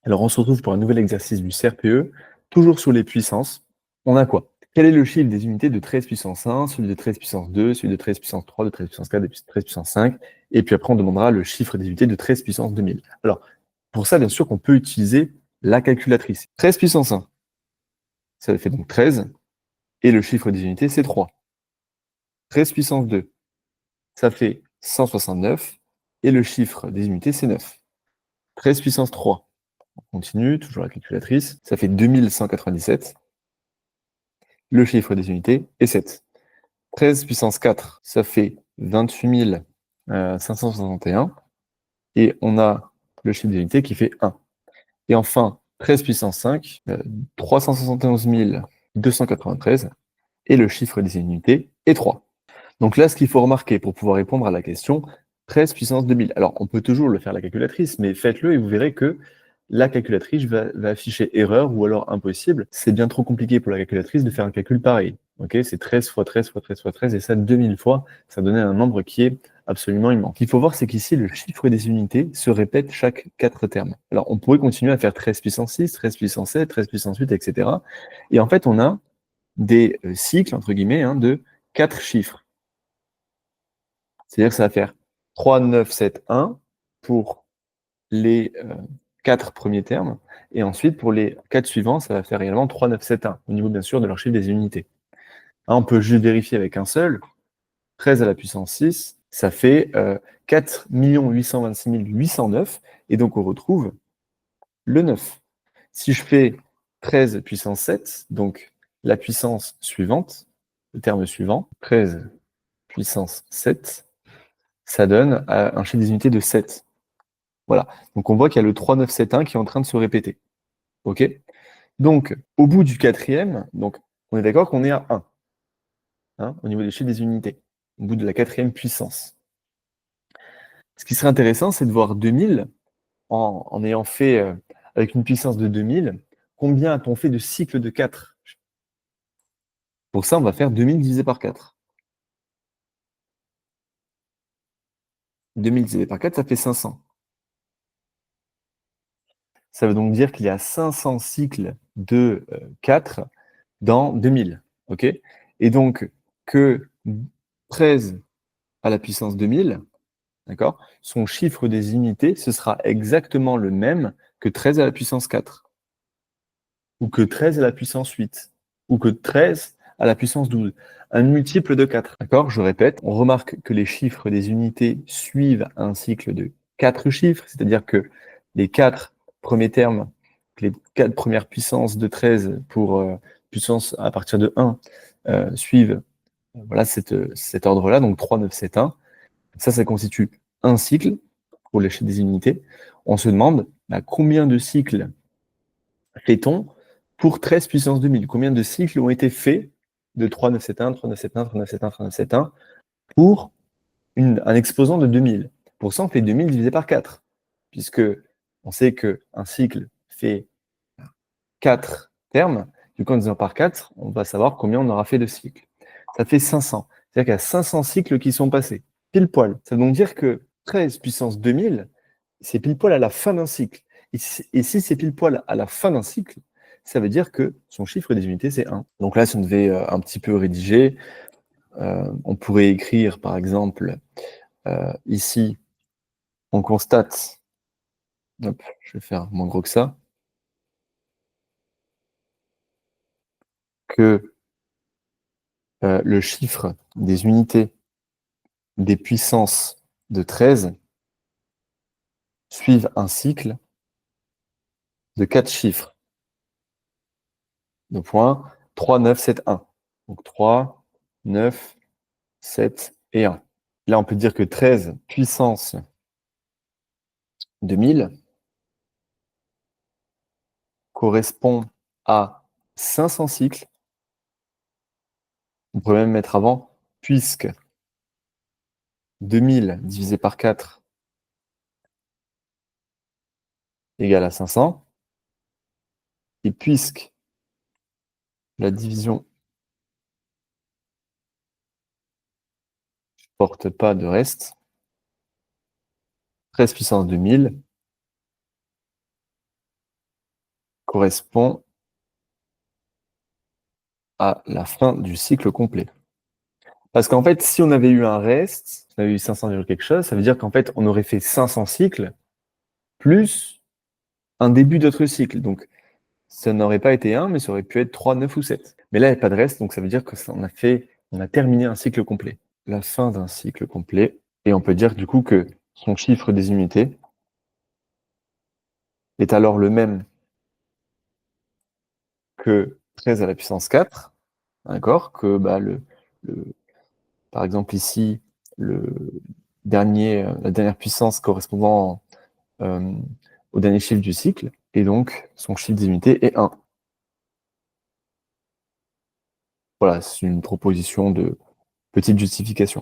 Alors, on se retrouve pour un nouvel exercice du CRPE, toujours sur les puissances. On a quoi? Quel est le chiffre des unités de 13 puissance 1, celui de 13 puissance 2, celui de 13 puissance 3, de 13 puissance 4, de 13 puissance 5, et puis après, on demandera le chiffre des unités de 13 puissance 2000. Alors, pour ça, bien sûr, qu'on peut utiliser la calculatrice. 13 puissance 1, ça fait donc 13, et le chiffre des unités, c'est 3. 13 puissance 2, ça fait 169, et le chiffre des unités, c'est 9. 13 puissance 3, on continue, toujours la calculatrice, ça fait 2197. Le chiffre des unités est 7. 13 puissance 4, ça fait 28 561. Et on a le chiffre des unités qui fait 1. Et enfin, 13 puissance 5, 371 293. Et le chiffre des unités est 3. Donc là, ce qu'il faut remarquer pour pouvoir répondre à la question, 13 puissance 2000. Alors, on peut toujours le faire à la calculatrice, mais faites-le et vous verrez que la calculatrice va afficher erreur ou alors impossible. C'est bien trop compliqué pour la calculatrice de faire un calcul pareil. Okay, c'est 13 fois 13 fois 13 fois 13, et ça 2000 fois, ça donnait un nombre qui est absolument immense. Ce qu'il faut voir, c'est qu'ici, le chiffre des unités se répète chaque 4 termes. Alors, on pourrait continuer à faire 13 puissance 6, 13 puissance 7, 13 puissance 8, etc. Et en fait, on a des cycles, entre guillemets, de 4 chiffres. C'est-à-dire que ça va faire 3, 9, 7, 1 pour les 4 premiers termes. Et ensuite, pour les 4 suivants, ça va faire également 3, 9, 7, 1, au niveau bien sûr de leur chiffre des unités. Hein, on peut juste vérifier avec un seul. 13 à la puissance 6, ça fait 4 826 809. Et donc, on retrouve le 9. Si je fais 13 puissance 7, donc la puissance suivante, le terme suivant, 13 puissance 7, ça donne un chiffre des unités de 7. Voilà. Donc, on voit qu'il y a le 3, 9, 7, 1 qui est en train de se répéter. OK? Donc, au bout du quatrième, donc, on est d'accord qu'on est à 1, hein, au niveau des chiffres des unités, au bout de la quatrième puissance. Ce qui serait intéressant, c'est de voir 2000, en ayant fait, avec une puissance de 2000, combien a-t-on fait de cycles de 4? Pour ça, on va faire 2000 divisé par 4. 2000 divisé par 4, ça fait 500. Ça veut donc dire qu'il y a 500 cycles de 4 dans 2000. OK? Et donc, que 13 à la puissance 2000, d'accord, son chiffre des unités, ce sera exactement le même que 13 à la puissance 4, ou que 13 à la puissance 8, ou que 13 à la puissance 12. Un multiple de 4, d'accord? Je répète, on remarque que les chiffres des unités suivent un cycle de 4 chiffres, c'est-à-dire que les 4 premiers termes, les 4 premières puissances de 13 pour puissance à partir de 1 suivent voilà, cet ordre-là, donc 3, 9, 7, 1. Ça constitue un cycle pour l'échelle des unités. On se demande combien de cycles fait-on pour 13 puissance 2000? Combien de cycles ont été faits de 3, 9, 7, 1, 3, 9, 7, 1, 3, 9, 7, 1, 3, 9, 7, 1 pour un exposant de 2000? Pour ça, on fait 2000 divisé par 4, puisque on sait qu'un cycle fait 4 termes. Du coup, en divisant par 4, on va savoir combien on aura fait de cycles. Ça fait 500. C'est-à-dire qu'il y a 500 cycles qui sont passés. Pile poil. Ça veut donc dire que 13 puissance 2000, c'est pile poil à la fin d'un cycle. Et si c'est pile poil à la fin d'un cycle, ça veut dire que son chiffre des unités, c'est 1. Donc là, si on devait un petit peu rédiger, on pourrait écrire, par exemple, ici, on constate, hop, je vais faire moins gros que ça, que le chiffre des unités des puissances de 13 suivent un cycle de 4 chiffres. De points 3, 9, 7, 1. Donc 3, 9, 7 et 1. Là, on peut dire que 13 puissance de 1000 correspond à 500 cycles. On pourrait même mettre avant, puisque 2000 divisé par 4 égale à 500, et puisque la division ne porte pas de reste, 13 puissance de 1000 correspond à la fin du cycle complet. Parce qu'en fait, si on avait eu un reste, si on avait eu 500, quelque chose, ça veut dire qu'en fait, on aurait fait 500 cycles plus un début d'autre cycle. Donc, ça n'aurait pas été 1, mais ça aurait pu être 3, 9 ou 7. Mais là, il n'y a pas de reste, donc ça veut dire qu'on a terminé un cycle complet. La fin d'un cycle complet. Et on peut dire du coup que son chiffre des unités est alors le même que 13 à la puissance 4, d'accord? Que par exemple ici, la dernière puissance correspondant euh, au dernier chiffre du cycle, et donc son chiffre des unités est 1. Voilà, c'est une proposition de petite justification.